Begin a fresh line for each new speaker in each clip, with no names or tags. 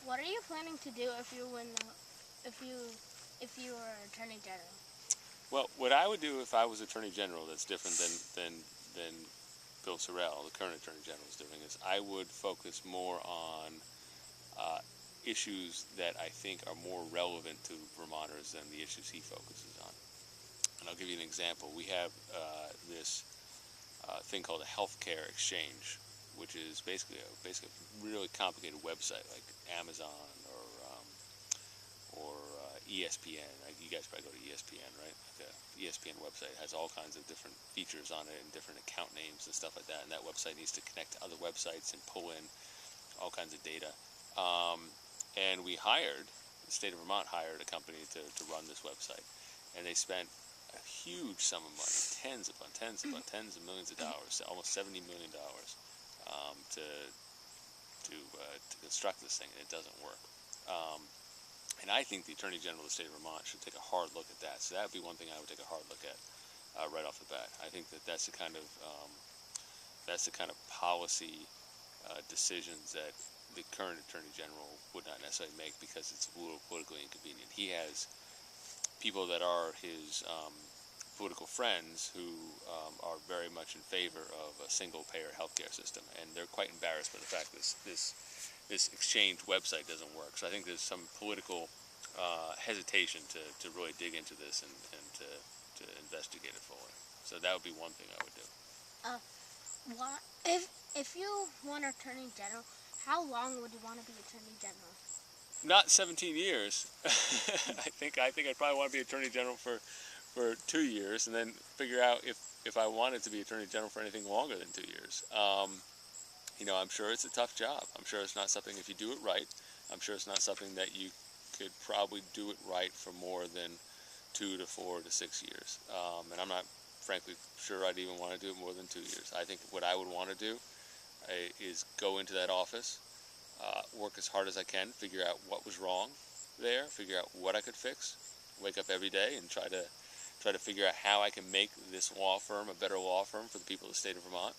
What are you planning to do if you win if you were Attorney General?
Well, what I would do if I was Attorney General that's different than Bill Sorrell, the current Attorney General, is doing is I would focus more on issues that I think are more relevant to Vermonters than the issues he focuses on. And I'll give you an example. We have this thing called a healthcare exchange, which is basically a really complicated website like Amazon or ESPN. You guys probably go to ESPN, right? The ESPN website has all kinds of different features on it and different account names and stuff like that. And that website needs to connect to other websites and pull in all kinds of data. And the state of Vermont hired a company to run this website. And they spent a huge sum of money, tens of millions of dollars, almost $70 million, to construct this thing, and it doesn't work. And I think the Attorney General of the state of Vermont should take a hard look at that. So that would be one thing I would take a hard look at right off the bat. I think that's the kind of policy decisions that the current Attorney General would not necessarily make because it's a little politically inconvenient. He has people that are his political friends who are very much in favor of a single-payer healthcare system, and they're quite embarrassed by the fact that this exchange website doesn't work. So I think there's some political hesitation to really dig into this and to investigate it fully. So that would be one thing I would do.
If you won Attorney General, how long would you want to be Attorney General?
Not 17 years. I think I'd probably want to be Attorney General for 2 years, and then figure out if I wanted to be Attorney General for anything longer than 2 years. I'm sure it's a tough job. I'm sure it's not something, if you do it right, I'm sure it's not something that you could probably do it right for more than 2 to 4 to 6 years. And I'm not, frankly, sure I'd even want to do it more than 2 years. I think what I would want to do is go into that office, work as hard as I can, figure out what was wrong there, figure out what I could fix, wake up every day and try to figure out how I can make this law firm a better law firm for the people of the state of Vermont.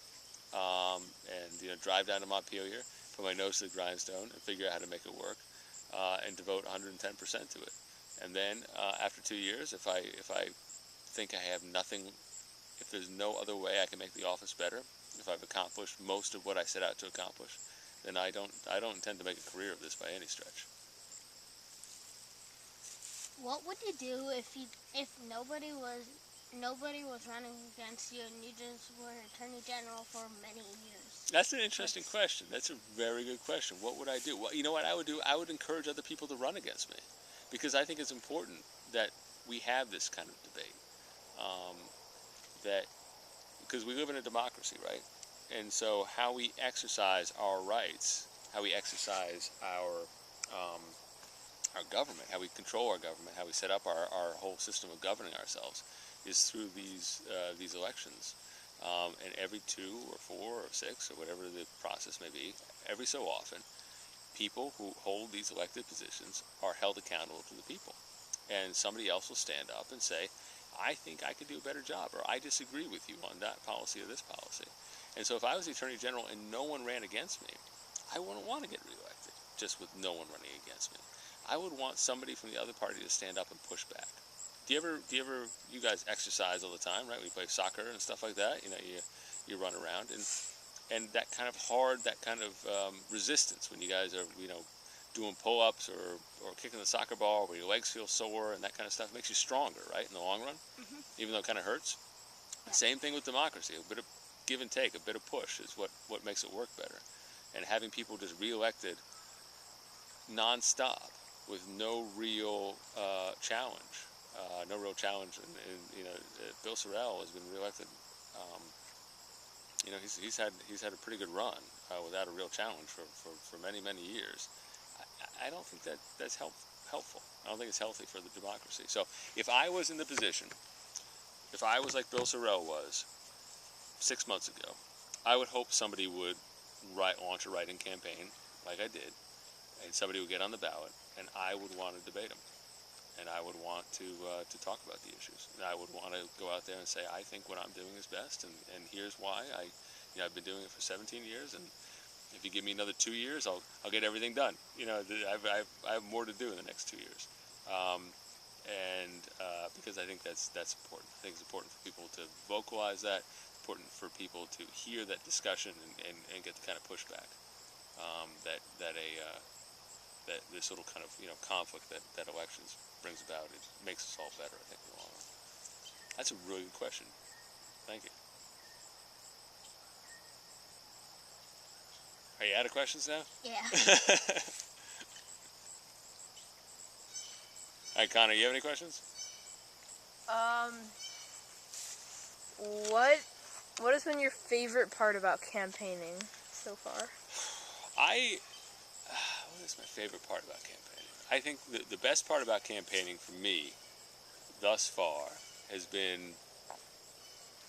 And drive down to Montpelier, put my nose to the grindstone, and figure out how to make it work, and devote 110% to it. And then after 2 years, if I think I have nothing, if there's no other way I can make the office better, if I've accomplished most of what I set out to accomplish, then I don't intend to make a career of this by any stretch.
What would you do if nobody was running against you and you just were Attorney General for many years?
That's an interesting question. That's a very good question. What would I do? Well, you know what I would do? I would encourage other people to run against me, because I think it's important that we have this kind of debate. Because we live in a democracy, right? And so how we exercise our rights, how we exercise our government, how we control our government, how we set up our whole system of governing ourselves, is through these elections. And every 2 or 4 or 6 or whatever the process may be, every so often, people who hold these elected positions are held accountable to the people. And somebody else will stand up and say, I think I could do a better job, or I disagree with you on that policy or this policy. And so if I was the Attorney General and no one ran against me, I wouldn't want to get reelected just with no one running against me. I would want somebody from the other party to stand up and push back. You guys exercise all the time, right? We play soccer and stuff like that. You run around, and that kind of resistance when you guys are, doing pull-ups or kicking the soccer ball where your legs feel sore and that kind of stuff makes you stronger, right, in the long run, even though it kind of hurts. Yeah. Same thing with democracy. A bit of give and take, a bit of push is what makes it work better. And having people just reelected non-stop with no real challenge. And Bill Sorrell has been reelected. He's had a pretty good run without a real challenge for many years. I don't think that's helpful. I don't think it's healthy for the democracy. So if I was in the position, if I was like Bill Sorrell was 6 months ago, I would hope somebody would launch a write-in campaign like I did, and somebody would get on the ballot, and I would want to debate them. And I would want to talk about the issues. And I would want to go out there and say, I think what I'm doing is best, and here's why. I've been doing it for 17 years, and If you give me another 2 years, I'll get everything done. You know, I have more to do in the next 2 years, and because I think that's important. I think it's important for people to vocalize that. Important for people to hear that discussion and get the kind of pushback that this little kind of conflict that elections brings about. It makes us all better, I think, in the long run. That's a really good question. Thank you. Are you out of questions now?
Yeah.
All right, Connor, you have any questions?
What has been your favorite part about campaigning so far?
What is my favorite part about campaigning? I think the best part about campaigning for me thus far has been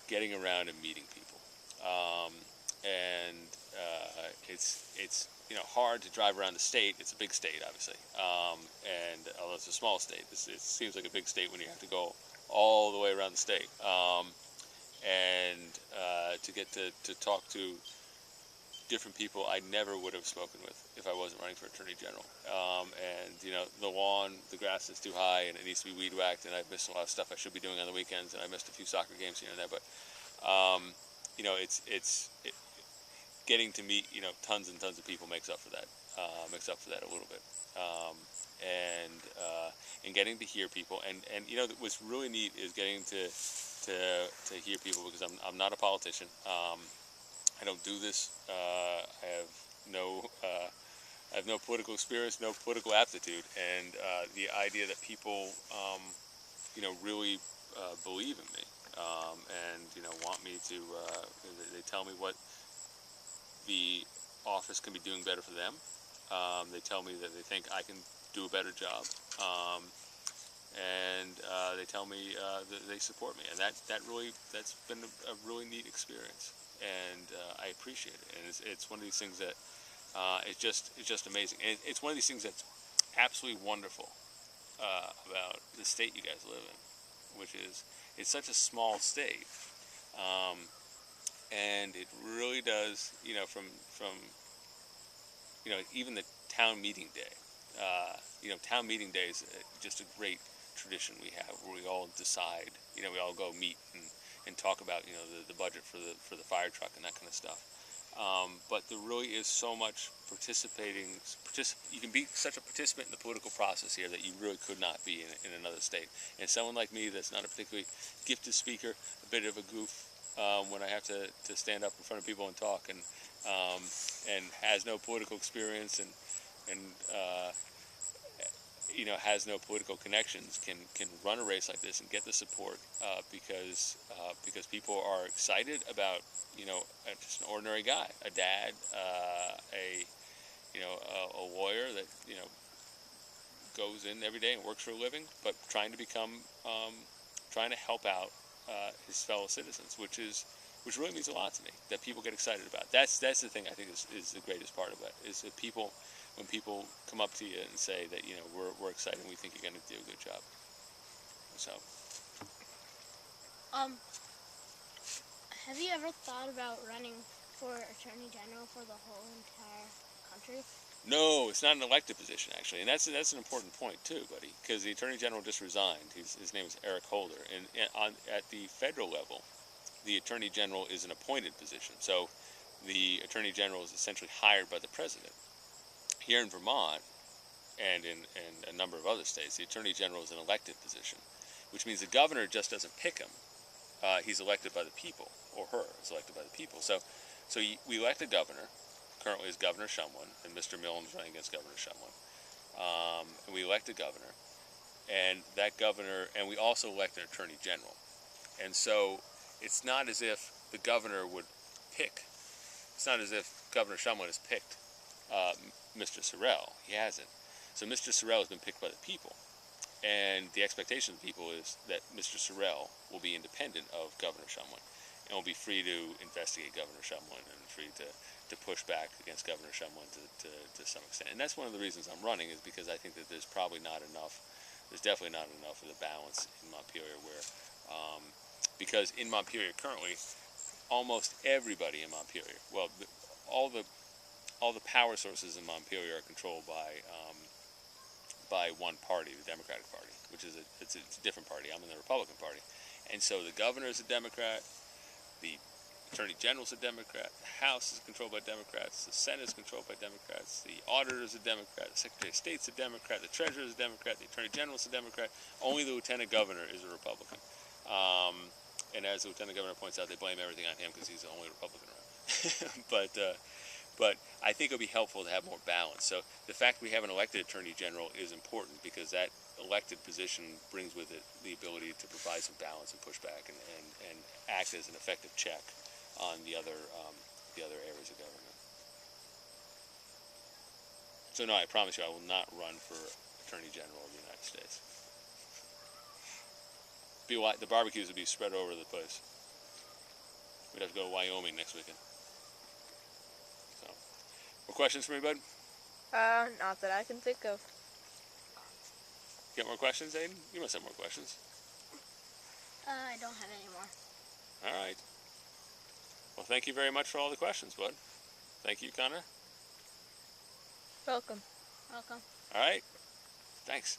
getting around and meeting people. It's hard to drive around the state. It's a big state, obviously, and although it's a small state, it seems like a big state when you have to go all the way around the state. To get to talk to different people I never would have spoken with if I wasn't running for Attorney General. The lawn, the grass is too high and it needs to be weed whacked, and I've missed a lot of stuff I should be doing on the weekends, and I missed a few soccer games here and there. But it's getting to meet tons and tons of people makes up for that. Makes up for that a little bit. And getting to hear people, and what's really neat is getting to hear people, because I'm not a politician. I don't do this. I have no political experience, no political aptitude, and the idea that people, really believe in me, and want me to. They tell me what the office can be doing better for them. They tell me that they think I can do a better job, and they tell me that they support me, and that's been a really neat experience. And I appreciate it, and it's one of these things that it's just amazing. And it's one of these things that's absolutely wonderful about the state you guys live in, which is it's such a small state, and it really does, from even the town meeting day. Town meeting day is just a great tradition we have, where we all decide. We all go meet and talk about the budget for the fire truck and that kind of stuff. But there really is so much you can be such a participant in the political process here that you really could not be in another state. And someone like me that's not a particularly gifted speaker, a bit of a goof when I have to stand up in front of people and talk, and has no political experience and has no political connections, can run a race like this and get the support because people are excited about just an ordinary guy, a dad, a lawyer that goes in every day and works for a living, but trying to help out his fellow citizens, which really means a lot to me. That people get excited about. That's the thing I think is the greatest part of it, is that when people come up to you and say that we're excited and we think you're going to do a good job. So.
Have you ever thought about running for Attorney General for the whole entire country?
No, it's not an elected position, actually, and that's an important point too, buddy, because the Attorney General just resigned. His name is Eric Holder, and at the federal level, the Attorney General is an appointed position. So the Attorney General is essentially hired by the President. Here in Vermont, and in a number of other states, the Attorney General is an elected position, which means the governor just doesn't pick him. He's elected by the people, or her is elected by the people. So we elect a governor. Currently is Governor Shumlin, and Mr. Millen is running against Governor Shumlin. And we elect a governor, and that governor, and we also elect an Attorney General. And so it's not as if the governor would pick. It's not as if Governor Shumlin has picked Mr. Sorrell. He hasn't. So Mr. Sorrell has been picked by the people. And the expectation of the people is that Mr. Sorrell will be independent of Governor Shumlin and will be free to investigate Governor Shumlin and free to push back against Governor Shumlin to some extent. And that's one of the reasons I'm running, is because I think that there's definitely not enough of the balance in Montpelier where, because in Montpelier currently, almost everybody in Montpelier, well, all the all the power sources in Montpelier are controlled by one party, the Democratic Party, which is it's a different party. I'm in the Republican Party, and so the governor is a Democrat, the Attorney General is a Democrat, the House is controlled by Democrats, the Senate is controlled by Democrats, the Auditor is a Democrat, the Secretary of State is a Democrat, the Treasurer is a Democrat, the Attorney General is a Democrat. Only the Lieutenant Governor is a Republican. And as the Lieutenant Governor points out, they blame everything on him because he's the only Republican around. But I think it'll be helpful to have more balance. So the fact we have an elected Attorney General is important because that elected position brings with it the ability to provide some balance and pushback and act as an effective check on the other areas of government. So no, I promise you I will not run for Attorney General of the United States. The barbecues would be spread over the place. We'd have to go to Wyoming next weekend. So, more questions for me, bud?
Not that I can think of.
Got more questions, Aiden? You must have more questions.
I don't have any more.
All right. Well, thank you very much for all the questions, bud. Thank you, Connor.
Welcome.
Welcome.
All right. Thanks.